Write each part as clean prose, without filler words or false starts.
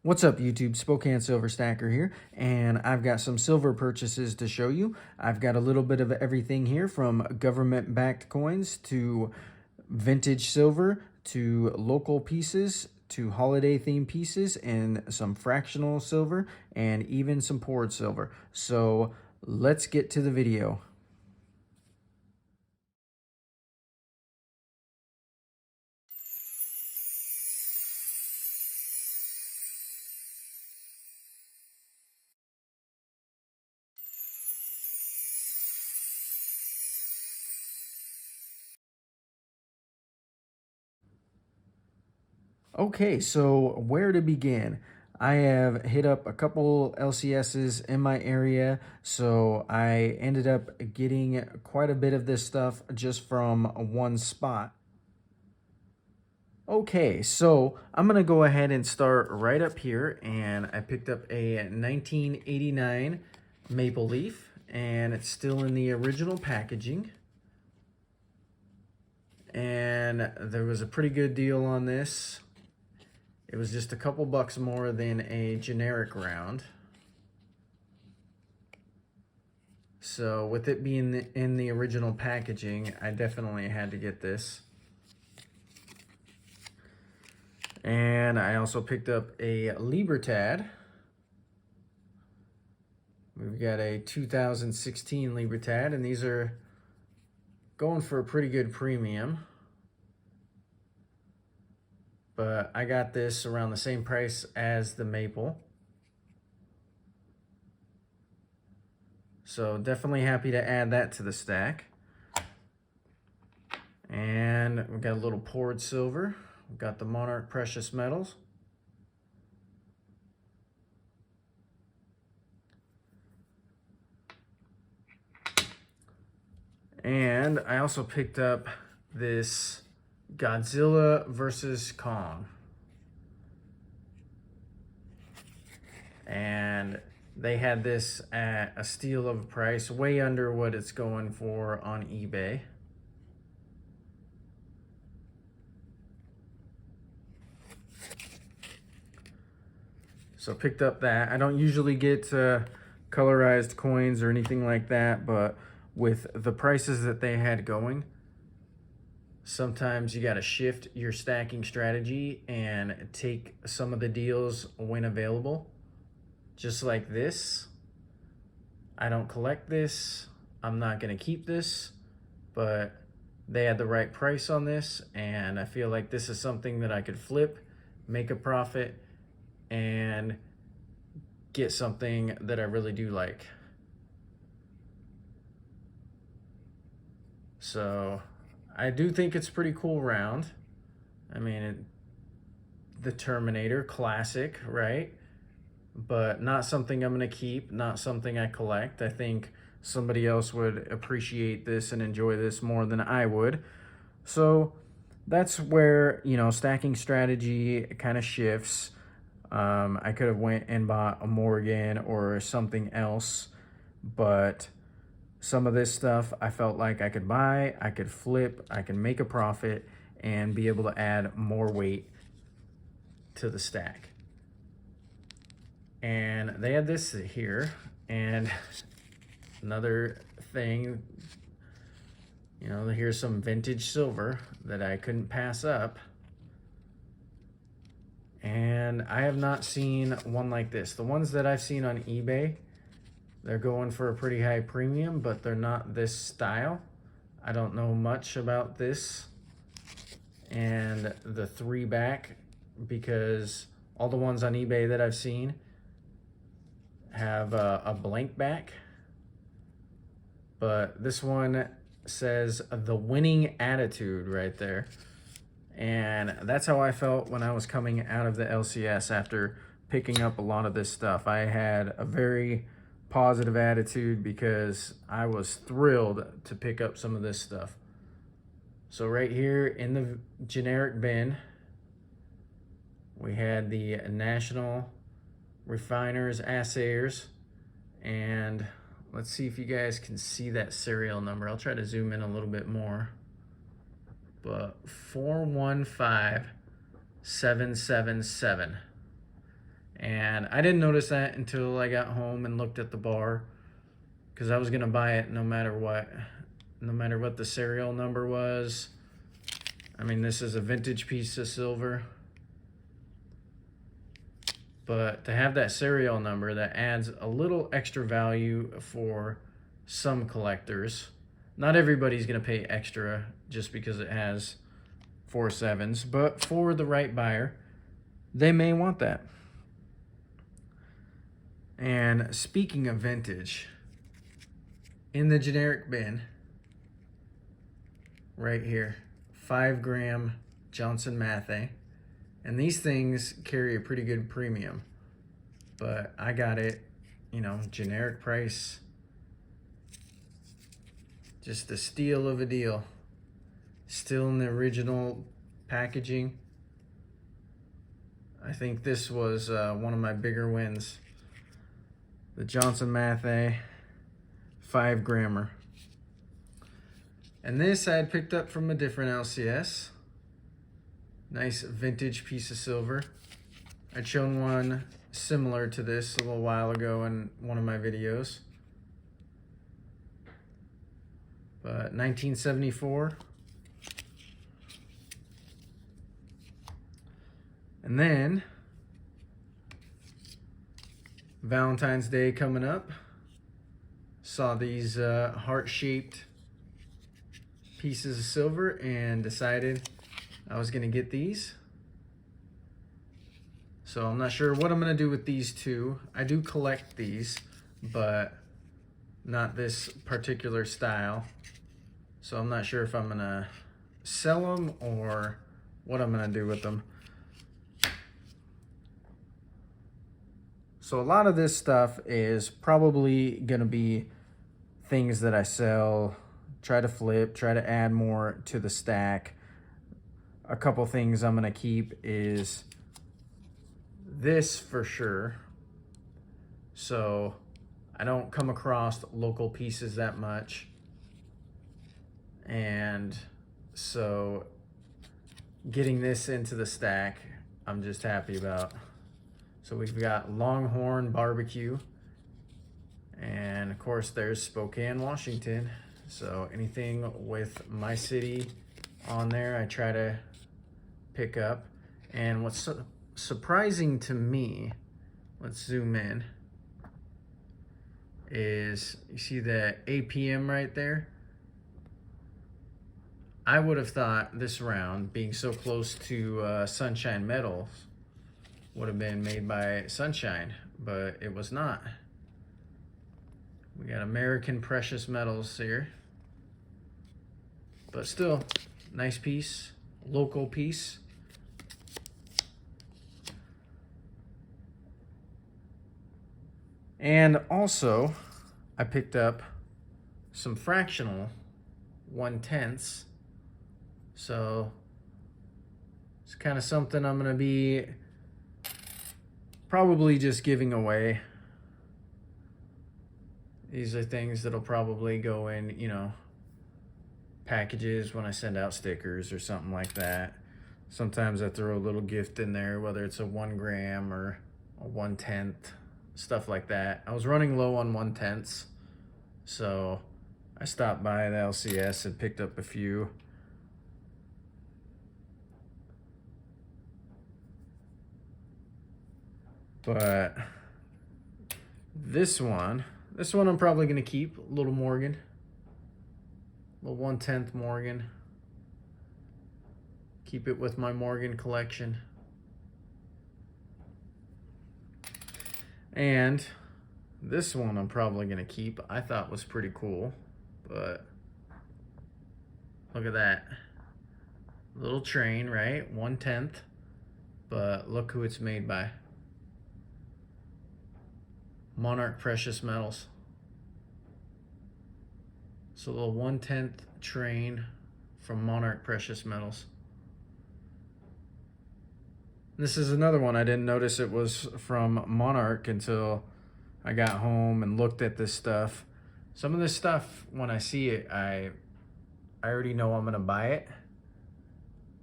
What's up, YouTube? SpokaneSilverStacker here, and I've got some silver purchases to show you. I've got a little bit of everything here, from government-backed coins to vintage silver to local pieces to holiday-themed pieces, and some fractional silver and even some poured silver. So let's get to the video. Okay, so where to begin? I have hit up a couple LCSs in my area, so I ended up getting quite a bit of this stuff just from one spot. Okay, so I'm gonna go ahead and start right up here, and I picked up a 1989 Maple Leaf, and it's still in the original packaging. And there was a pretty good deal on this. It was just a couple bucks more than a generic round. So with it being in the original packaging, I definitely had to get this. And I also picked up a Libertad. We've got a 2016 Libertad, and these are going for a pretty good premium. But I got this around the same price as the Maple. So definitely happy to add that to the stack. And we've got a little poured silver. We've got the Monarch Precious Metals. And I also picked up this Godzilla versus Kong. And they had this at a steal of a price, way under what it's going for on eBay. So picked up that. I don't usually get colorized coins or anything like that, but with the prices that they had going, sometimes you got to shift your stacking strategy and take some of the deals when available. Just like this. I don't collect this. I'm not going to keep this, but they had the right price on this, and I feel like this is something that I could flip, make a profit, and get something that I really do like. So I do think it's a pretty cool round. I mean, the Terminator, classic, right? But not something I'm gonna keep, not something I collect. I think somebody else would appreciate this and enjoy this more than I would. So that's where, you know, stacking strategy kind of shifts. I could have went and bought a Morgan or something else, but some of this stuff I felt like I could buy, I could flip, I can make a profit, and be able to add more weight to the stack. And they had this here, and another thing, you know, here's some vintage silver that I couldn't pass up. And I have not seen one like this. The ones that I've seen on eBay, they're going for a pretty high premium, but they're not this style. I don't know much about this and the 3-back, because all the ones on eBay that I've seen have a blank back. But this one says the winning attitude right there. And that's how I felt when I was coming out of the LCS after picking up a lot of this stuff. I had a very positive attitude because I was thrilled to pick up some of this stuff. So right here in the generic bin, we had the National Refiners Assayers, and let's see if you guys can see that serial number. I'll try to zoom in a little bit more. But 415777. And I didn't notice that until I got home and looked at the bar, because I was gonna buy it no matter what the serial number was. I mean, this is a vintage piece of silver, but to have that serial number, that adds a little extra value for some collectors. Not everybody's gonna pay extra just because it has 4 sevens, but for the right buyer, they may want that. And speaking of vintage, in the generic bin, right here, 5 gram Johnson Mathey. And these things carry a pretty good premium, but I got it, you know, generic price. Just a steal of a deal. Still in the original packaging. I think this was one of my bigger wins. The Johnson Mathey 5 grammer. And this I had picked up from a different LCS. Nice vintage piece of silver. I'd shown one similar to this a little while ago in one of my videos. But 1974. And then Valentine's Day coming up. Saw these heart-shaped pieces of silver and decided I was gonna get these. So I'm not sure what I'm gonna do with these two. I do collect these, but not this particular style. So I'm not sure if I'm gonna sell them or what I'm gonna do with them. So a lot of this stuff is probably gonna be things that I sell, try to flip, try to add more to the stack. A couple things I'm gonna keep is this for sure. So I don't come across local pieces that much. And so getting this into the stack, I'm just happy about. So we've got Longhorn Barbecue. And of course there's Spokane, Washington. So anything with my city on there, I try to pick up. And what's surprising to me, let's zoom in, is you see the APM right there? I would have thought this round, being so close to Sunshine Metals, would have been made by Sunshine, but it was not. We got American Precious Metals here. But still, nice piece, local piece. And also, I picked up some fractional 1/10ths. So it's kind of something I'm gonna be probably just giving away. These are things that'll probably go in, you know, packages when I send out stickers or something like that. Sometimes I throw a little gift in there, whether it's a 1 gram or a 1/10th, stuff like that. I was running low on 1/10ths, so I stopped by the LCS and picked up a few. But this one I'm probably gonna keep. A little Morgan, little 1/10th Morgan. Keep it with my Morgan collection. And this one I'm probably gonna keep. I thought was pretty cool, but look at that. Little train, right? 1/10th, but look who it's made by. Monarch Precious Metals. So a little 1/10th train from Monarch Precious Metals. This is another one I didn't notice it was from Monarch until I got home and looked at this stuff. Some of this stuff, when I see it, I already know I'm gonna buy it,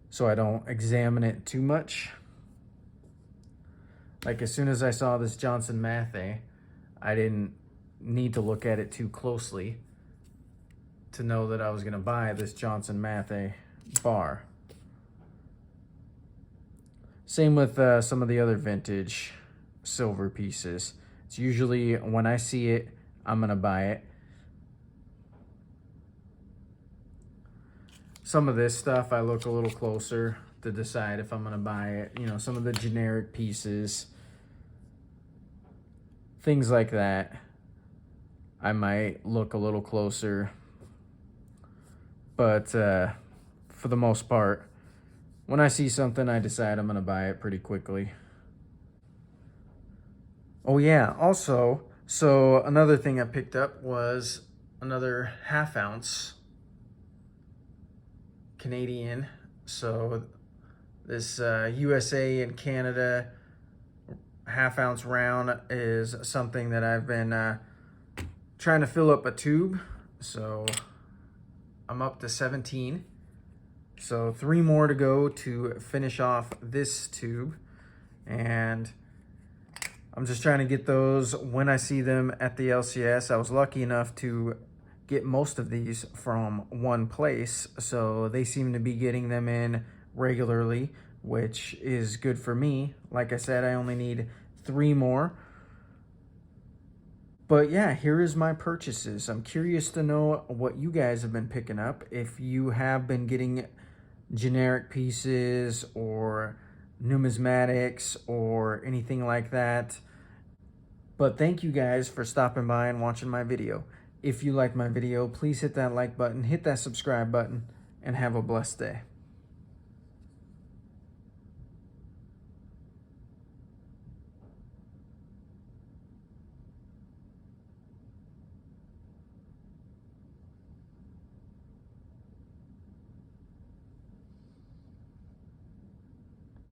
so I don't examine it too much. Like as soon as I saw this Johnson Matthey, I didn't need to look at it too closely to know that I was going to buy this Johnson Matthey bar. Same with some of the other vintage silver pieces. It's usually when I see it, I'm going to buy it. Some of this stuff I look a little closer to decide if I'm going to buy it. You know, some of the generic pieces, things like that, I might look a little closer. But for the most part, when I see something, I decide I'm going to buy it pretty quickly. Oh yeah, also, so another thing I picked up was another 1/2 ounce Canadian. So this USA and Canada 1/2 ounce round is something that I've been trying to fill up a tube. So I'm up to 17. So 3 more to go to finish off this tube. And I'm just trying to get those when I see them at the LCS. I was lucky enough to get most of these from one place, so they seem to be getting them in regularly, which is good for me. Like I said, I only need 3 more. But yeah, here is my purchases. I'm curious to know what you guys have been picking up. If you have been getting generic pieces or numismatics or anything like that. But thank you guys for stopping by and watching my video. If you liked my video, please hit that like button, hit that subscribe button, and have a blessed day.